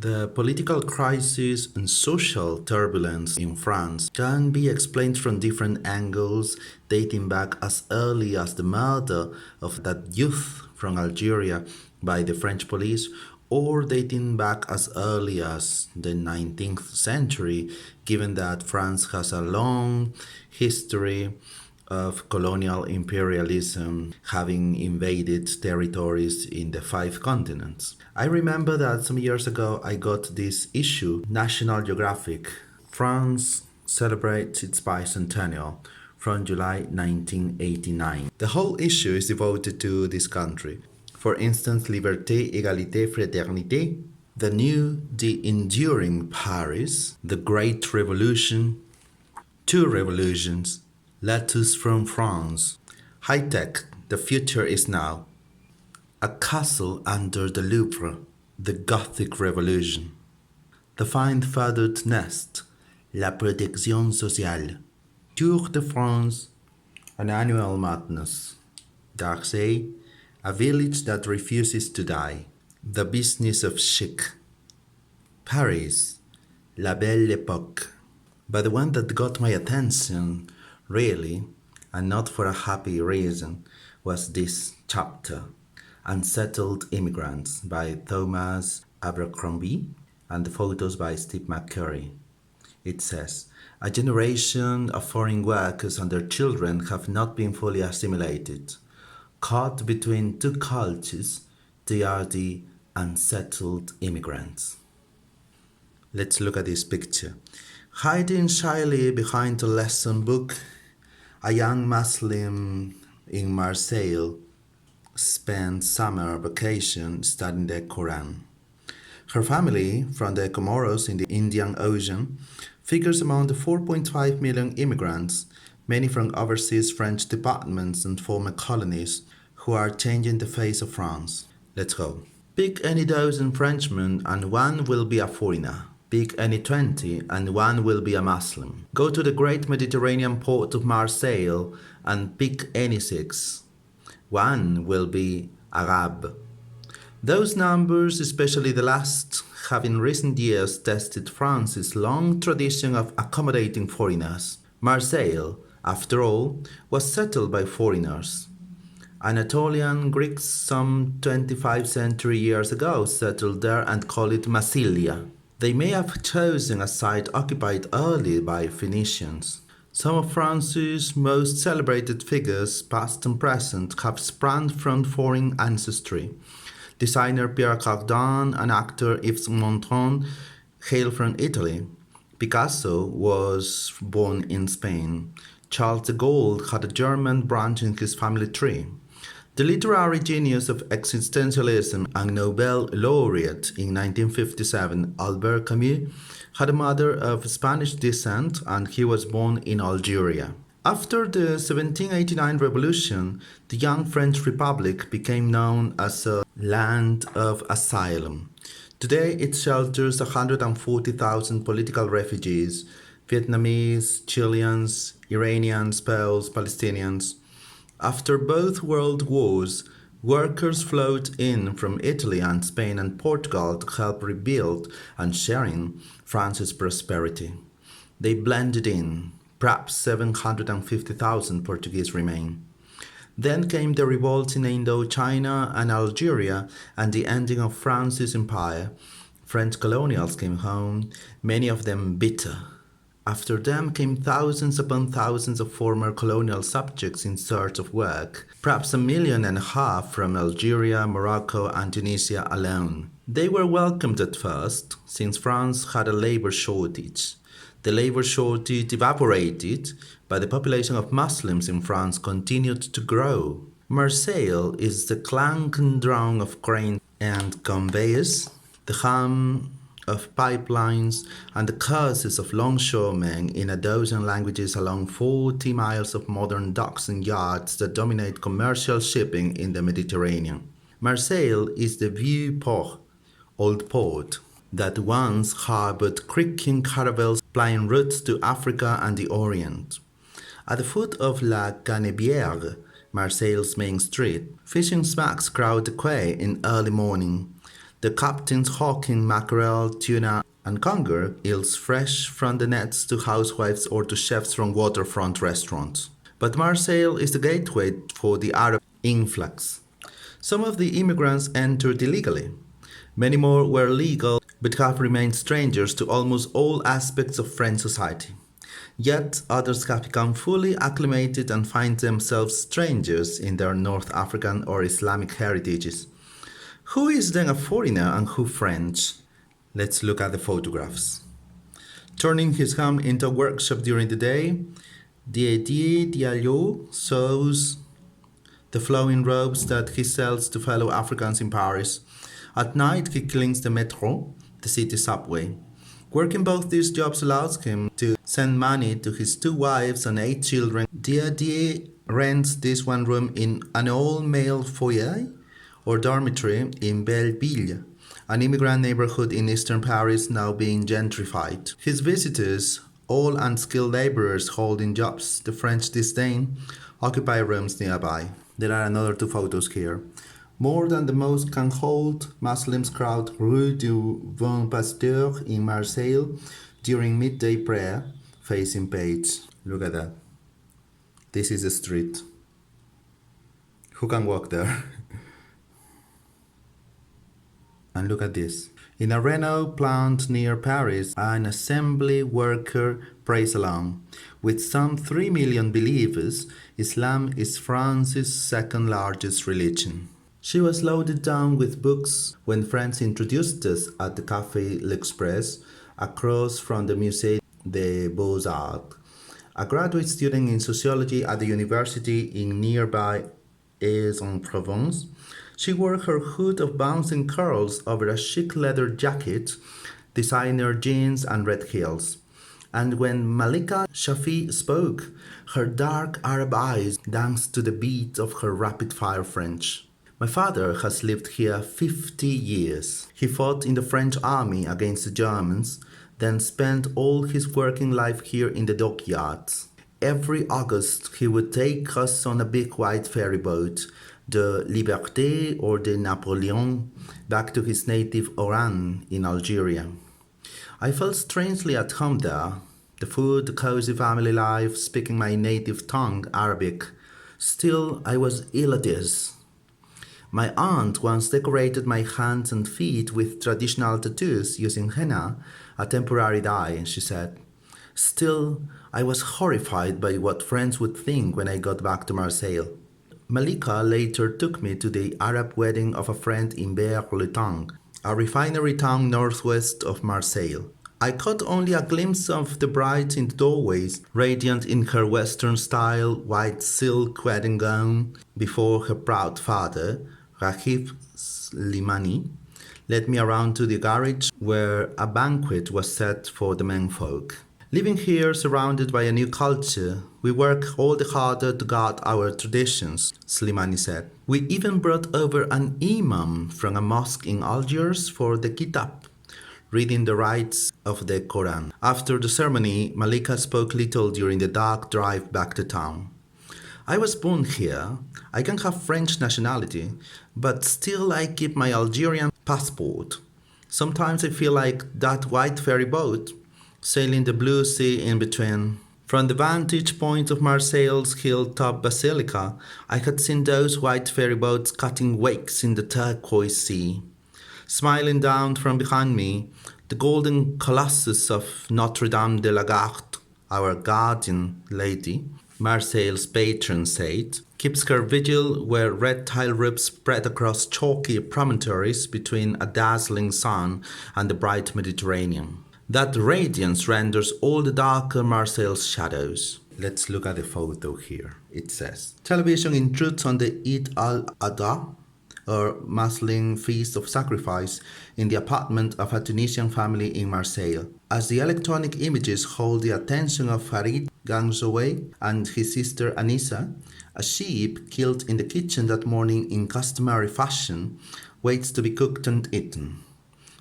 The political crisis and social turbulence in France can be explained from different angles, dating back as early as the murder of that youth from Algeria by the French police, or dating back as early as the 19th century, given that France has a long history of colonial imperialism, having invaded territories in the five continents. I remember that some years ago I got this issue, National Geographic, France Celebrates Its Bicentennial, from July 1989. The whole issue is devoted to this country. For instance, Liberté, Égalité, Fraternité, the new, the enduring Paris, the Great Revolution, two revolutions, letters from France, high tech, the future is now, a castle under the Louvre, the Gothic Revolution, the fine-feathered nest, la protection sociale, Tour de France, an annual madness, Marseille, a village that refuses to die, the business of chic, Paris, la belle époque. But the one that got my attention, really, and not for a happy reason, was this chapter, Unsettled Immigrants by Thomas Abercrombie, and the photos by Steve McCurry. It says, a generation of foreign workers and their children have not been fully assimilated. Caught between two cultures, they are the unsettled immigrants. Let's look at this picture. Hiding shyly behind a lesson book, a young Muslim in Marseille spent summer vacation studying the Quran. Her family, from the Comoros in the Indian Ocean, figures among the 4.5 million immigrants, many from overseas French departments and former colonies, who are changing the face of France. Let's go. Pick any dozen Frenchmen and one will be a foreigner. Pick any 20 and one will be a Muslim. Go to the great Mediterranean port of Marseille and pick any 6. One will be Arab. Those numbers, especially the last, have in recent years tested France's long tradition of accommodating foreigners. Marseille, after all, was settled by foreigners. Anatolian Greeks some 25 century years ago settled there and called it Massilia. They may have chosen a site occupied early by Phoenicians. Some of France's most celebrated figures, past and present, have sprung from foreign ancestry. Designer Pierre Cardin and actor Yves Montand hail from Italy. Picasso was born in Spain. Charles de Gaulle had a German branch in his family tree. The literary genius of existentialism and Nobel laureate in 1957, Albert Camus, had a mother of Spanish descent and he was born in Algeria. After the 1789 revolution, the young French Republic became known as a land of asylum. Today it shelters 140,000 political refugees, Vietnamese, Chileans, Iranians, Poles, Palestinians. After both world wars, workers flowed in from Italy and Spain and Portugal to help rebuild and sharing France's prosperity. They blended in. Perhaps 750,000 Portuguese remain. Then came the revolts in Indochina and Algeria and the ending of France's empire. French colonials came home, many of them bitter. After them came thousands upon thousands of former colonial subjects in search of work, perhaps 1.5 million from Algeria, Morocco, and Tunisia alone. They were welcomed at first, since France had a labor shortage. The labor shortage evaporated, but the population of Muslims in France continued to grow. Marseille is the clank and drone of cranes and conveyors, the hum of pipelines, and the curses of longshoremen in a dozen languages along 40 miles of modern docks and yards that dominate commercial shipping in the Mediterranean. Marseille is the vieux port, old port, that once harbored creaking caravels plying routes to Africa and the Orient. At the foot of La Canebière, Marseille's main street, fishing smacks crowd the quay in early morning. The captains hawking mackerel, tuna, and conger eels fresh from the nets to housewives or to chefs from waterfront restaurants. But Marseille is the gateway for the Arab influx. Some of the immigrants entered illegally. Many more were legal but have remained strangers to almost all aspects of French society. Yet others have become fully acclimated and find themselves strangers in their North African or Islamic heritages. Who is then a foreigner and who French? Let's look at the photographs. Turning his home into a workshop during the day, Didier Diallo sews the flowing robes that he sells to fellow Africans in Paris. At night, he cleans the metro, the city subway. Working both these jobs allows him to send money to his 2 wives and 8 children. Didier rents this one room in an all-male foyer or dormitory in Belleville, an immigrant neighborhood in eastern Paris now being gentrified. His visitors, all unskilled laborers holding jobs the French disdain, occupy rooms nearby. There are another 2 photos here. More than the most can hold Muslims crowd Rue du Bon Pasteur in Marseille during midday prayer, facing page. Look at that. This is a street. Who can walk there? And look at this. In a Renault plant near Paris, an assembly worker prays along. With some 3 million believers, Islam is France's second largest religion. She was loaded down with books when friends introduced us at the Café L'Express across from the Musée des Beaux-Arts. A graduate student in sociology at the university in nearby Aix-en-Provence, she wore her hood of bouncing curls over a chic leather jacket, designer jeans and red heels. And when Malika Shafi spoke, her dark Arab eyes danced to the beat of her rapid-fire French. My father has lived here 50 years. He fought in the French army against the Germans, then spent all his working life here in the dockyards. Every August he would take us on a big white ferry boat, the Liberté or the Napoleon, back to his native Oran in Algeria. I felt strangely at home there. The food, the cozy family life, speaking my native tongue, Arabic. Still, I was ill at ease. My aunt once decorated my hands and feet with traditional tattoos using henna, a temporary dye, she said. Still, I was horrified by what friends would think when I got back to Marseille. Malika later took me to the Arab wedding of a friend in Beer-le-Tang, a refinery town northwest of Marseille. I caught only a glimpse of the bride in the doorways, radiant in her Western-style white silk wedding gown, before her proud father, Rahif Slimani, led me around to the garage where a banquet was set for the menfolk. Living here, surrounded by a new culture, we work all the harder to guard our traditions, Slimani said. We even brought over an imam from a mosque in Algiers for the kitab, reading the rites of the Quran. After the ceremony, Malika spoke little during the dark drive back to town. I was born here. I can have French nationality, but still I keep my Algerian passport. Sometimes I feel like that white ferry boat, sailing the blue sea in between. From the vantage point of Marseille's hilltop basilica, I had seen those white ferry boats cutting wakes in the turquoise sea. Smiling down from behind me, the golden colossus of Notre Dame de la Garde, our guardian lady, Marseille's patron saint, keeps her vigil where red tile roofs spread across chalky promontories between a dazzling sun and the bright Mediterranean. That radiance renders all the darker Marseille's shadows. Let's look at the photo here. It says, television intrudes on the Eid al-Adha, or Muslim feast of sacrifice, in the apartment of a Tunisian family in Marseille. As the electronic images hold the attention of Farid Gangzoé and his sister Anissa, a sheep killed in the kitchen that morning in customary fashion waits to be cooked and eaten.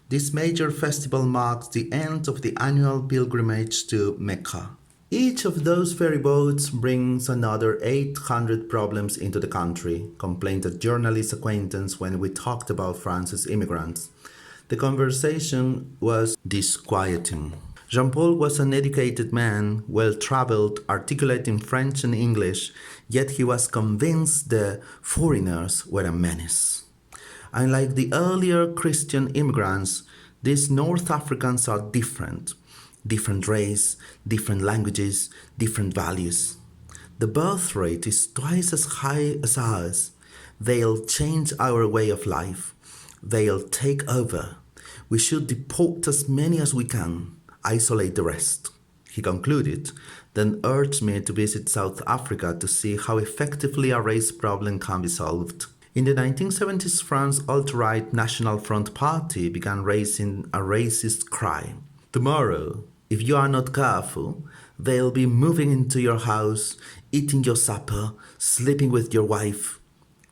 This major festival marks the end of the annual pilgrimage to Mecca. Each of those ferry boats brings another 800 problems into the country, complained a journalist acquaintance when we talked about France's immigrants. The conversation was disquieting. Jean Paul was an educated man, well traveled, articulate in French and English, yet he was convinced the foreigners were a menace. Unlike the earlier Christian immigrants, these North Africans are different. Different race, different languages, different values. The birth rate is twice as high as ours. They'll change our way of life. They'll take over. We should deport as many as we can, isolate the rest. He concluded, then urged me to visit South Africa to see how effectively a race problem can be solved. In the 1970s, France's alt-right National Front Party began raising a racist cry. Tomorrow, if you are not careful, they'll be moving into your house, eating your supper, sleeping with your wife,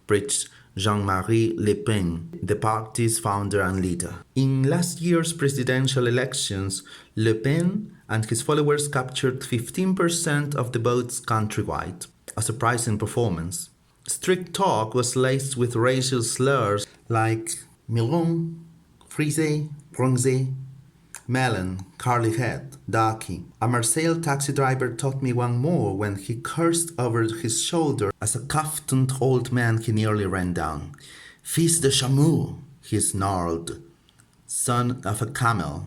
preached Jean-Marie Le Pen, the party's founder and leader. In last year's presidential elections, Le Pen and his followers captured 15% of the votes countrywide, a surprising performance. Street talk was laced with racial slurs like Milon, Frise, Bronze, Melon, curly head, darky. A Marseille taxi driver taught me one more when he cursed over his shoulder as a caftaned old man he nearly ran down. Fils de chameau, he snarled. Son of a camel.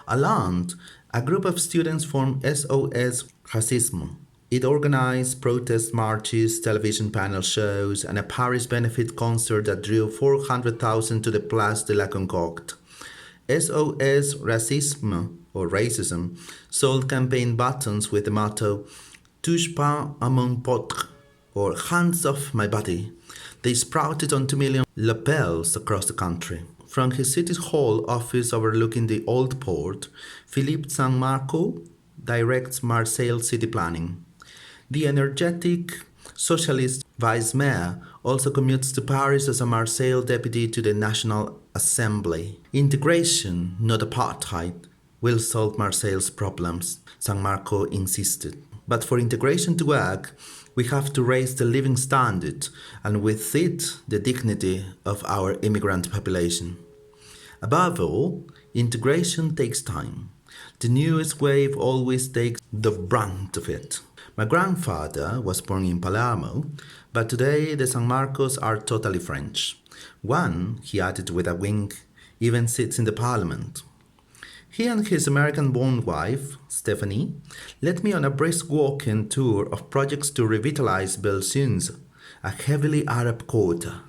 Aland, a group of students formed SOS Racisme. It organized protest marches, television panel shows, and a Paris benefit concert that drew 400,000 to the Place de la Concorde. SOS Racisme, or Racism, sold campaign buttons with the motto Touche pas à mon potre, or Hands off my body. They sprouted on 2 million lapels across the country. From his City Hall office overlooking the Old Port, Philippe San Marco directs Marseille city planning. The energetic socialist vice mayor also commutes to Paris as a Marseille deputy to the National Assembly. Integration, not apartheid, will solve Marseille's problems, San Marco insisted. But for integration to work, we have to raise the living standard and with it the dignity of our immigrant population. Above all, integration takes time. The newest wave always takes the brunt of it. My grandfather was born in Palermo, but today the San Marcos are totally French. One, he added with a wink, even sits in the parliament. He and his American-born wife, Stephanie, led me on a brisk walking tour of projects to revitalize Belsunce, a heavily Arab quarter.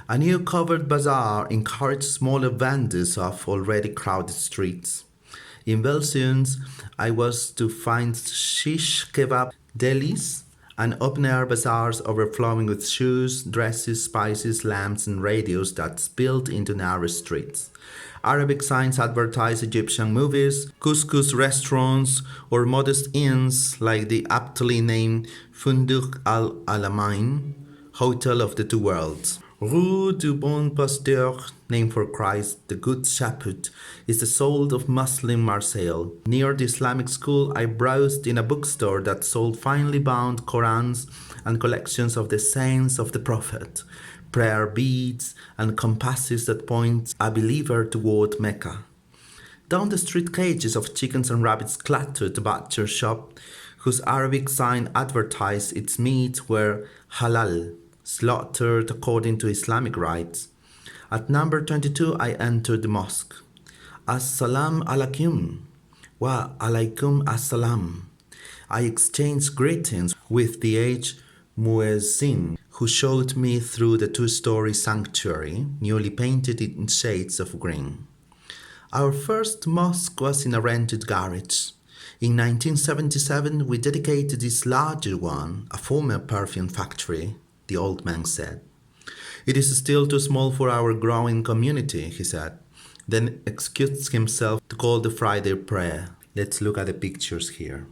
A new covered bazaar encouraged smaller vendors off already crowded streets. In Belsunce, I was to find shish kebab delis and open-air bazaars overflowing with shoes, dresses, spices, lamps, and radios that spilled into narrow streets. Arabic signs advertise Egyptian movies, couscous restaurants, or modest inns like the aptly named Funduq al-Alamain, Hotel of the Two Worlds. Rue du Bon Pasteur, named for Christ, the Good Shepherd, is the soul of Muslim Marseille. Near the Islamic school, I browsed in a bookstore that sold finely bound Korans and collections of the saints of the Prophet, prayer beads, and compasses that point a believer toward Mecca. Down the street, cages of chickens and rabbits clattered the butcher shop, whose Arabic sign advertised its meat were halal, slaughtered according to Islamic rites. At number 22, I entered the mosque. As-salam alaikum. Wa alaikum as-salam. I exchanged greetings with the aged muezzin, who showed me through the two-story sanctuary, newly painted in shades of green. Our first mosque was in a rented garage. In 1977, we dedicated this larger one, a former perfume factory, the old man said. It is still too small for our growing community, he said, then excused himself to call the Friday prayer. Let's look at the pictures here.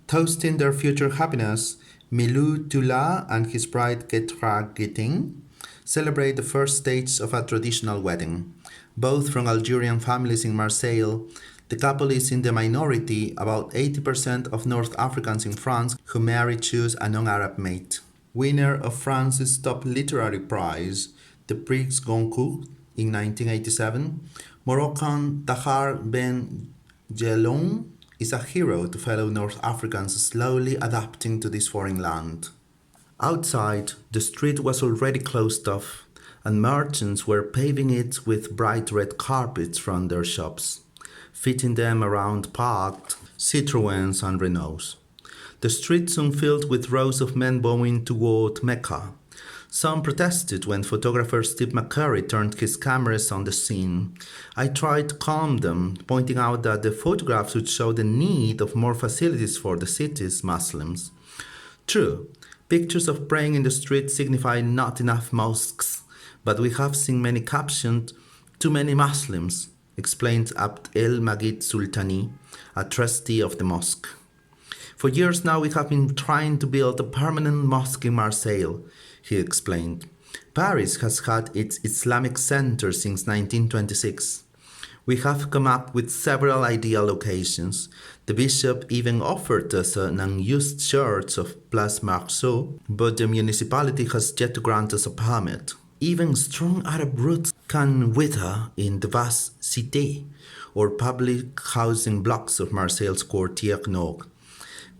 Toasting their future happiness, Milou Tula and his bride Ketra Gitting celebrate the first stage of a traditional wedding. Both from Algerian families in Marseille, the couple is in the minority. About 80% of North Africans in France who marry choose a non-Arab mate. Winner of France's top literary prize, the Prix Goncourt, In 1987, Moroccan Tahar Ben Jelloun is a hero to fellow North Africans slowly adapting to this foreign land. Outside, the street was already closed off, and merchants were paving it with bright red carpets from their shops, fitting them around parked Citroëns and Renaults. The street soon filled with rows of men bowing toward Mecca. Some protested when photographer Steve McCurry turned his cameras on the scene. I tried to calm them, pointing out that the photographs would show the need of more facilities for the city's Muslims. True, pictures of praying in the street signify not enough mosques, but we have seen many captioned, "Too many Muslims," explained Abd el Magid Sultani, a trustee of the mosque. For years now we have been trying to build a permanent mosque in Marseille, he explained. Paris has had its Islamic center since 1926. We have come up with several ideal locations. The bishop even offered us an unused church of Place Marceau, but the municipality has yet to grant us a permit. Even strong Arab roots can wither in the vast cité, or public housing blocks of Marseille's Quartier Nord.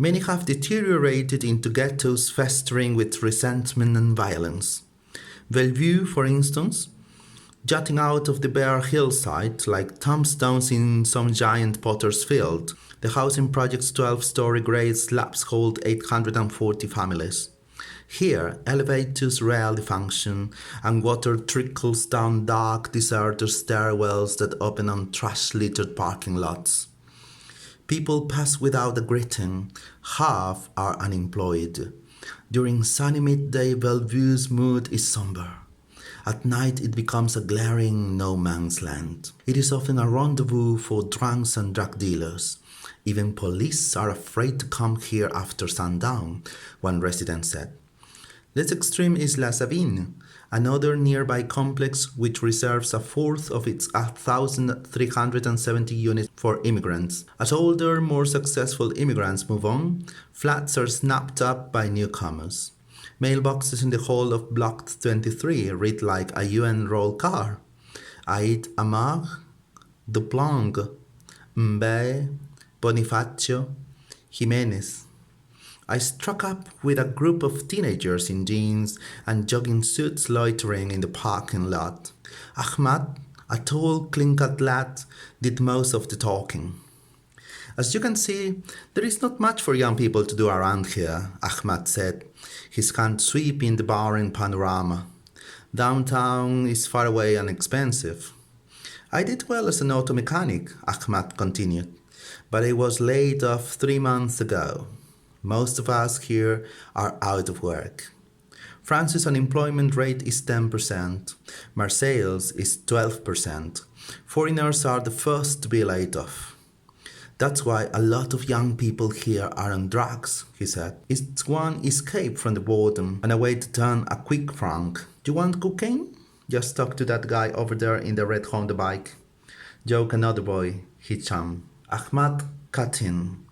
Many have deteriorated into ghettos festering with resentment and violence. Bellevue, for instance, jutting out of the bare hillside like tombstones in some giant potter's field, the housing project's 12-story grey slabs hold 840 families. Here, elevators rarely function, and water trickles down dark, deserted stairwells that open on trash-littered parking lots. People pass without a greeting. Half are unemployed. During sunny midday, Bellevue's mood is somber. At night, it becomes a glaring no-man's land. It is often a rendezvous for drunks and drug dealers. Even police are afraid to come here after sundown, one resident said. Less extreme is La Savine, another nearby complex which reserves a fourth of its 1,370 units for immigrants. As older, more successful immigrants move on, flats are snapped up by newcomers. Mailboxes in the hall of Block 23 read like a UN roll car. Aid Amar, Duplang, Mbaye, Bonifacio, Jimenez. I struck up with a group of teenagers in jeans and jogging suits loitering in the parking lot. Ahmad, a tall, clean-cut lad, did most of the talking. As you can see, there is not much for young people to do around here, Ahmad said, his hand sweeping the barren panorama. Downtown is far away and expensive. I did well as an auto mechanic, Ahmad continued, but I was laid off 3 months ago. Most of us here are out of work. France's unemployment rate is 10%. Marseille's is 12%. Foreigners are the first to be laid off. That's why a lot of young people here are on drugs, he said. It's one escape from the boredom and a way to turn a quick franc. Do you want cocaine? Just talk to that guy over there in the red Honda bike. Joke another boy, he chummed. Ahmad cut in.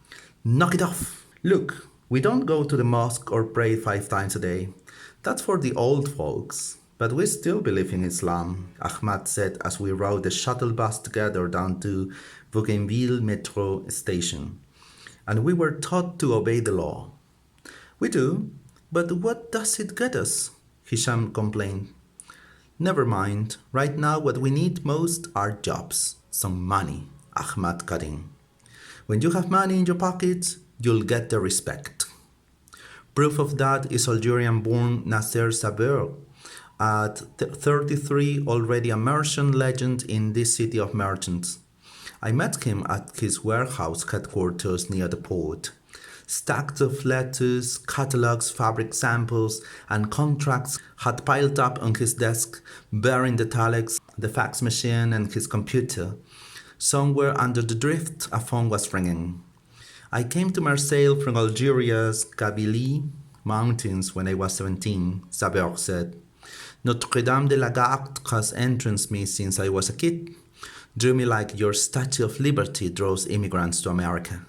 Knock it off! Look, we don't go to the mosque or pray 5 times a day. That's for the old folks. But we still believe in Islam, Ahmad said as we rode the shuttle bus together down to Bougainville metro station. And we were taught to obey the law. We do, but what does it get us? Hisham complained. Never mind. Right now what we need most are jobs. Some money, Ahmad cut in. When you have money in your pockets, you'll get the respect. Proof of that is Algerian-born Nasser Saber, at 33 already a merchant legend in this city of merchants. I met him at his warehouse headquarters near the port. Stacks of letters, catalogs, fabric samples, and contracts had piled up on his desk, bearing the telex, the fax machine, and his computer. Somewhere under the drift, a phone was ringing. I came to Marseille from Algeria's Kabylie mountains when I was 17, Saber said. Notre-Dame de la Garde has entranced me since I was a kid. Drew me like your Statue of Liberty draws immigrants to America.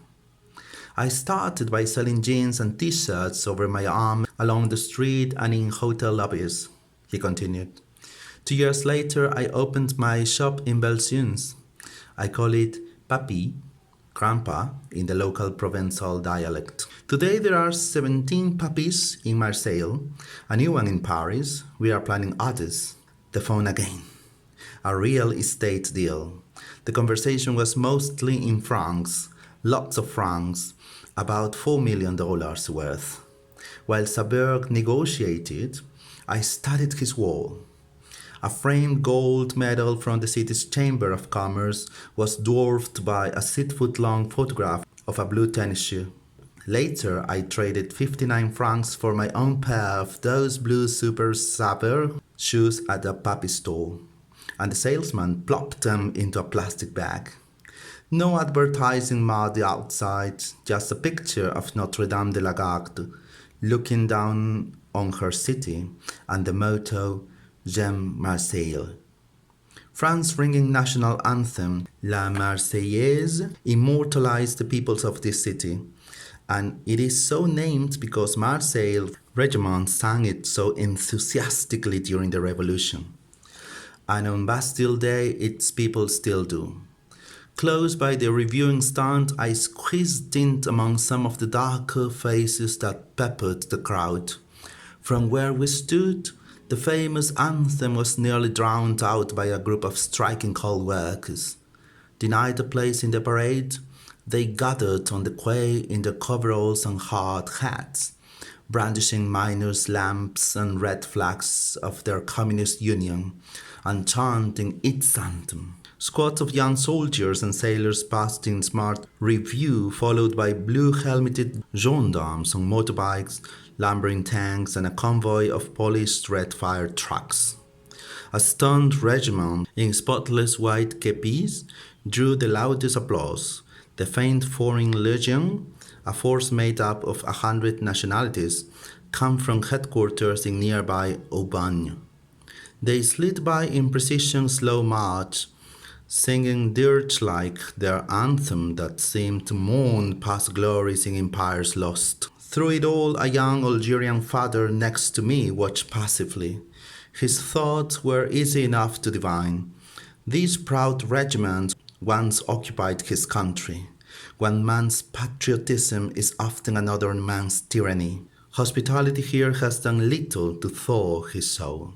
I started by selling jeans and t-shirts over my arm along the street and in hotel lobbies, he continued. 2 years later, I opened my shop in Belsuns. I call it Papi, Grandpa, in the local Provençal dialect. Today there are 17 puppies in Marseille, a new one in Paris. We are planning others. The phone again. A real estate deal. The conversation was mostly in francs, lots of francs, about $4 million worth. While Saberg negotiated, I studied his wall. A framed gold medal from the city's Chamber of Commerce was dwarfed by a 6-foot-long photograph of a blue tennis shoe. Later, I traded 59 francs for my own pair of those blue Super Saber shoes at a puppy store, and the salesman plopped them into a plastic bag. No advertising mud outside, just a picture of Notre Dame de la Garde looking down on her city and the motto, J'aime Marseille. France's ringing national anthem, La Marseillaise, immortalized the peoples of this city, and it is so named because Marseille regiment sang it so enthusiastically during the revolution. And on Bastille Day, its people still do. Close by the reviewing stand, I squeezed in among some of the darker faces that peppered the crowd. From where we stood, the famous anthem was nearly drowned out by a group of striking coal workers. Denied a place in the parade, they gathered on the quay in their coveralls and hard hats, brandishing miners' lamps and red flags of their communist union, and chanting its anthem. Squads of young soldiers and sailors passed in smart review, followed by blue-helmeted gendarmes on motorbikes, lumbering tanks, and a convoy of polished red-fire trucks. A stunned regiment in spotless white kepis drew the loudest applause. The faint Foreign Legion, a force made up of 100 nationalities, come from headquarters in nearby Aubagne. They slid by in precision slow march, singing dirge-like their anthem that seemed to mourn past glories in empires lost. Through it all, a young Algerian father next to me watched passively. His thoughts were easy enough to divine. This proud regiment once occupied his country. One man's patriotism is often another man's tyranny. Hospitality here has done little to thaw his soul.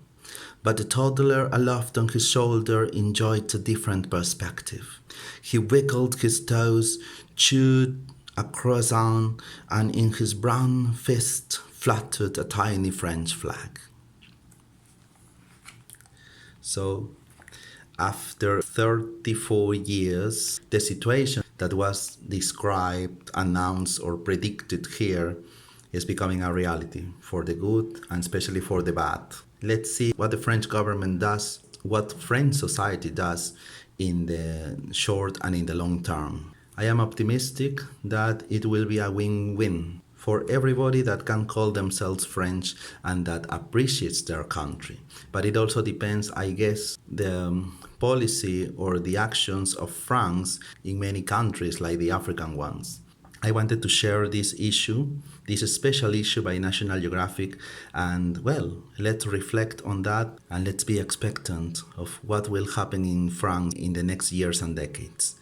But the toddler aloft on his shoulder enjoyed a different perspective. He wiggled his toes, chewed a croissant, and in his brown fist fluttered a tiny French flag. So, after 34 years, the situation that was described, announced, or predicted here is becoming a reality for the good and especially for the bad. Let's see what the French government does, what French society does in the short and in the long term. I am optimistic that it will be a win-win for everybody that can call themselves French and that appreciates their country. But it also depends, I guess, the policy or the actions of France in many countries like the African ones. I wanted to share this issue, this special issue by National Geographic, and well, let's reflect on that and let's be expectant of what will happen in France in the next years and decades.